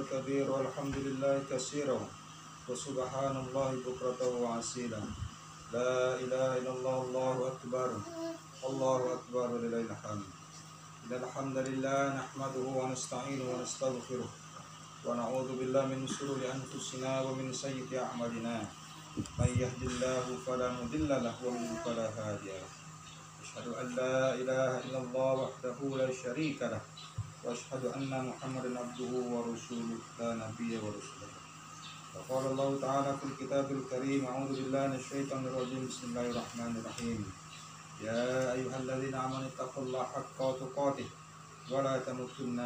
الكبير والحمد لله كثيرا وسبحان الله بكرة وأصيلا لا إله إلا الله الله أكبر ولله الحمد. إن الحمد لله نحمده ونستعينه ونستغفره ونعوذ بالله من شرور أنفسنا ومن سيئات أعمالنا من يهد الله فلا مضل له ومن يضلل فلا هادي له. أشهد أن لا إله إلا الله وحده لا شريك له وأشهد أن محمدا عبده ورسوله لا نبي ورسوله. وقال الله تعالى في الكتاب الكريم أعوذ بالله من الشيطان الرجيم بسم الله الرحمن الرحيم يا أيها الذين آمنوا اتقوا الله حق تقاته ولا تموتن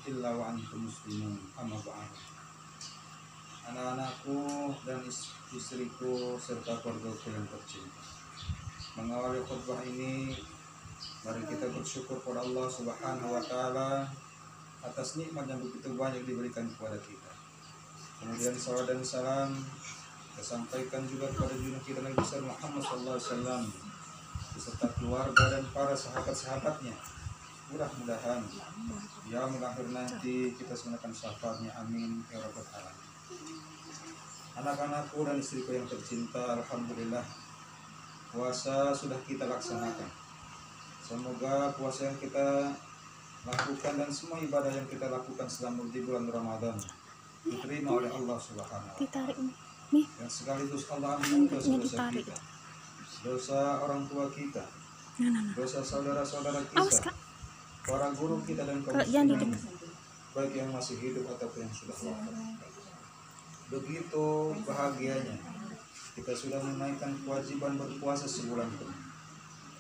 إلا وأنتم مسلمون. Amma ba'd. Anak-anakku dan istriku serta keluargaku yang tercinta, mengawali khutbah ini, mari kita bersyukur kepada Allah Subhanahu wa Ta'ala atas nikmat yang begitu banyak diberikan kepada kita. Kemudian salawat dan salam kita sampaikan juga kepada junjungan kita Nabi besar Muhammad SAW beserta keluarga dan para sahabat-sahabatnya. Mudah-mudahan yaumul akhir nanti kita semuanya syafaatnya, amin ya rabbal alamin. Anak-anakku dan istriku yang tercinta, alhamdulillah puasa sudah kita laksanakan. Semoga puasa yang kita lakukan dan semua ibadah yang kita lakukan selama di bulan Ramadan diterima oleh Allah Subhanahu wa Ta'ala. Dan sekaligus Allah ampuni dosa-dosa kita, dosa orang tua kita, dosa saudara-saudara kita, para guru kita dan kaum muslimin, baik yang masih hidup ataupun yang sudah wafat. Begitu bahagianya kita sudah menaikkan kewajiban berpuasa sebulan penuh.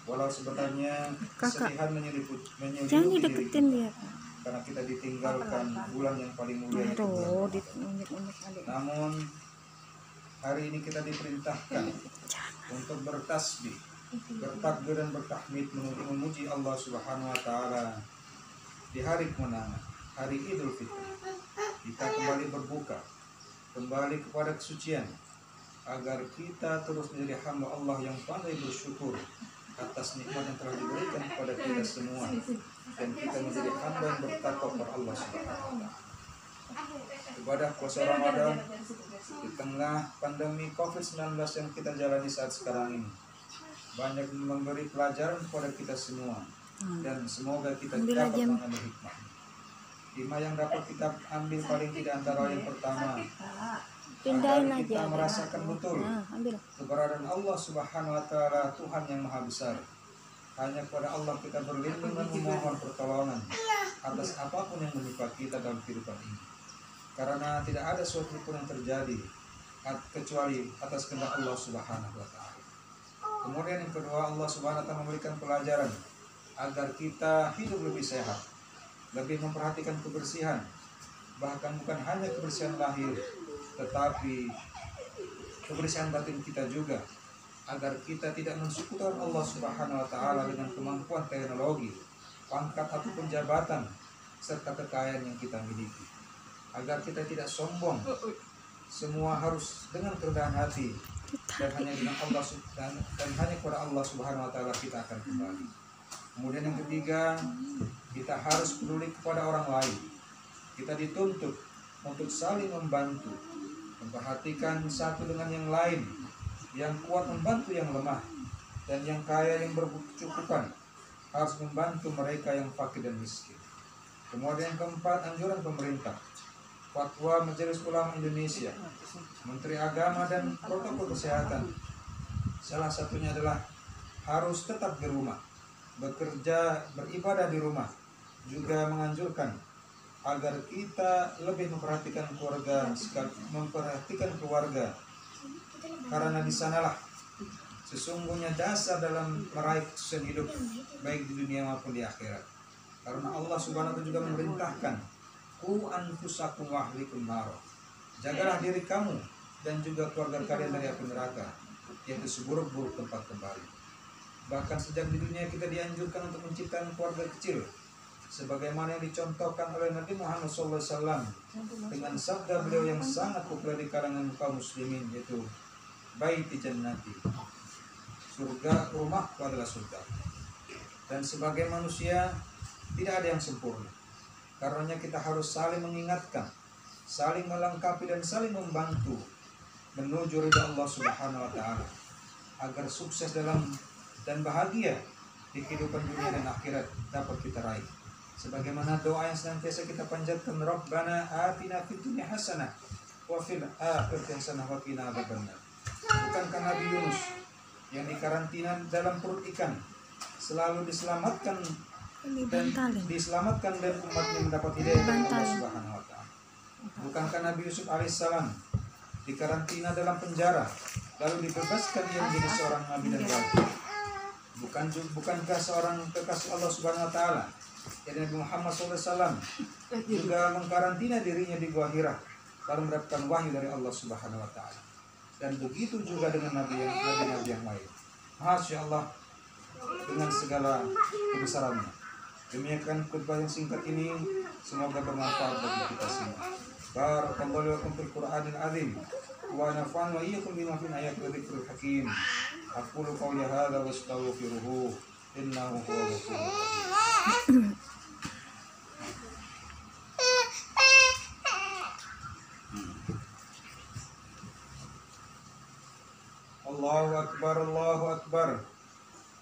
Walau sebenarnya kesedihan menyelimuti diri kita, karena kita ditinggalkan bulan yang paling mulia itu bulan. Namun hari ini kita diperintahkan untuk bertasbih, bertakbir dan bertahmid memuji Allah Subhanahu wa Ta'ala di hari kemenangan, hari Idul Fitri. Kita kembali berbuka, kembali kepada kesucian, agar kita terus menjadi hamba Allah yang pandai bersyukur atas nikmat yang telah diberikan kepada kita semua, dan kita menjadi hamba yang bertakwa kepada Allah Subhanahu wa Ta'ala. Ibadah puasa Ramadan di tengah pandemi COVID-19 yang kita jalani saat sekarang ini banyak memberi pelajaran kepada kita semua, dan semoga kita dapat mengambil hikmah. Hikmah yang dapat kita ambil paling tidak antara yang pertama, agar kita merasakan betul keberadaan Allah Subhanahu wa Ta'ala, Tuhan yang Maha Besar. Hanya kepada Allah kita berlindung dan memohon pertolongan atas apapun yang menimpa kita dalam kehidupan ini, karena tidak ada sesuatu pun yang terjadi kecuali atas kehendak Allah Subhanahu wa Ta'ala. Kemudian yang kedua, Allah Subhanahu wa Ta'ala memberikan pelajaran agar kita hidup lebih sehat, lebih memperhatikan kebersihan, bahkan bukan hanya kebersihan lahir, tetapi kebersihan batin kita juga, agar kita tidak mensekutukan Allah Subhanahu wa Ta'ala dengan kemampuan teknologi, pangkat ataupun jabatan, serta kekayaan yang kita miliki, agar kita tidak sombong. Semua harus dengan kerendahan hati, dan hanya dengan Allah dan hanya kepada Allah Subhanahu wa Ta'ala kita akan kembali. Kemudian yang ketiga, kita harus peduli kepada orang lain. Kita dituntut untuk saling membantu, memperhatikan satu dengan yang lain, yang kuat membantu yang lemah, dan yang kaya yang berkecukupan harus membantu mereka yang fakir dan miskin. Kemudian yang keempat, anjuran pemerintah, Fatwa Majelis Ulama Indonesia, Menteri Agama dan protokol kesehatan, salah satunya adalah harus tetap di rumah, bekerja, beribadah di rumah. Juga menganjurkan agar kita lebih memperhatikan keluarga, karena di sanalah sesungguhnya dasar dalam meraih kesuksesan hidup, baik di dunia maupun di akhirat. Karena Allah Subhanahu wa Ta'ala juga memerintahkan, Qu anfusakum wa ahlikum nar. Jagalah diri kamu dan juga keluarga kalian dari api neraka, yaitu seburuk-buruk tempat kembali. Bahkan sejak di dunia kita dianjurkan untuk menciptakan keluarga kecil, sebagaimana yang dicontohkan oleh Nabi Muhammad SAW dengan sabda beliau yang sangat populer di kalangan kaum muslimin, yaitu baiti jannati, surga, rumahku adalah surga. Dan sebagai manusia tidak ada yang sempurna, karenanya kita harus saling mengingatkan saling melengkapi dan saling membantu menuju ridha Allah Subhanahu wa taala, agar sukses dalam dan bahagia di kehidupan dunia dan akhirat dapat kita raih. Sebagaimana doa yang senantiasa kita panjatkan, Rabbana atina fid dunya hasanah wa fil akhirati hasanah wa qina adzabannar. Bukankah Nabi Yunus yang dikarantina dalam perut ikan selalu diselamatkan dan umatnya mendapat hidayah dari Allah Subhanahu wa taala? Bukankah Nabi Yusuf alaihissalam dikarantina dalam penjara lalu dibebaskan dia menjadi seorang nabi dan raja? Bukankah seorang kekasih Allah Subhanahu wa taala, yaitu Nabi Muhammad SAW, juga mengkarantina dirinya di Gua Hira lalu mendapatkan wahyu dari Allah Subhanahu wa taala? Dan begitu juga dengan nabi yang lain. Masya Allah, dengan segala kebesarannya. Demikian khutbah yang singkat ini, semoga bermanfaat bagi kita semua. Barakallahu lakum fil Qur'anil azim wa nafa'ani wa iyyakum bima fi ayatil dzikril hakim. Aqulu qawli hadza wa astaghfiruhu innahu huwal ghafurur rahim. Allahu akbar, Allahu akbar.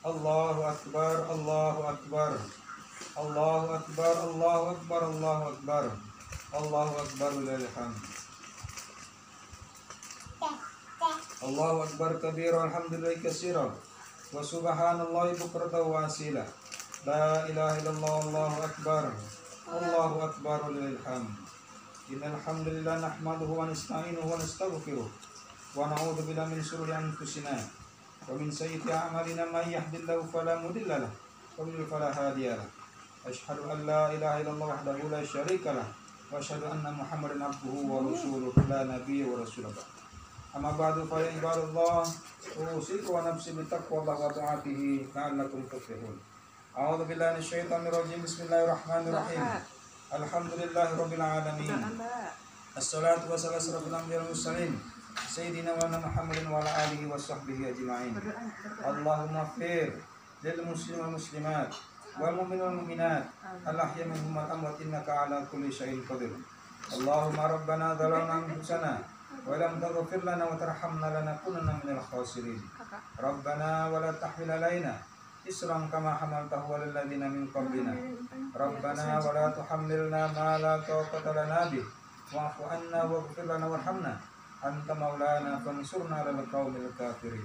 Allahu akbar, Allahu akbar. Allahu akbar, Allahu akbar, Allahu akbar. Allahu akbar walillahil hamd. Allahu akbar kabira alhamdulillahi katsira wa subhanallahi bukratan wa asila. La ilaha illallah, Allahu akbar. Allahu akbar walillahil hamd. Innal hamdalillah nahmaduhu wa nasta'inuhu wa nastaghfiruh wa na'udzu billahi min shururi anfusina wa min sayyiati a'malina may yahdihillahu fala mudilla lahu wa man yudlil fala hadiya lahu. Asyhadu an la ilaha illallah wahdahu la syarika lahu wa asyhadu anna Muhammadan abduhu wa rasuluhu la nabiyya wa rasulullah. Amma ba'du fa ya ibadallah, usikum wa nafsi bi taqwallahi wa ta'atihi la'allakum tuflihun. A'udzu billahi minasyaitonir rajim. Bismillahirrahmanirrahim. Alhamdulillahirabbil alamin. Assalatu wassalamu ala asyrofil mursalin Sayyidina wa Muhammadin wa ala alihi wa sahbihi ajma'in. Allahumma fir lil muslimin wal muslimat wal mu'minin wal mu'minat al-ahya minhum wal amwat innaka ala kulli syai'in qadir. Allahumma rabbana zalamna anfusana wa lam taghfir lana wa tarhamna lanakunanna minal khasirin. Rabbana wa la tahmil alaina isran kama hamaltahu 'alal ladzina min qablina. Rabbana wa la tuhammilna ma la taqata lana bih wa'fu 'anna waghfir lana warhamna anta maulana fansurna 'alal qaumil kafirin.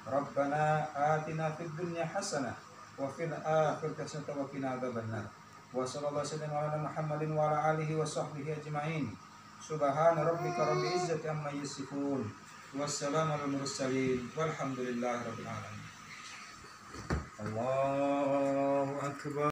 Rabbana atina fid dunya hasanah wa fil akhirati hasanah wa qina adzabannar. Wa sallallahu alaihi wa sallam Muhammadin wa ala alihi wa sahbihi ajma'in. Subhana rabbika rabbil izzati amma yasifun. Wassalamu alal mursalin walhamdulillahi rabbil alamin. Allahu akbar.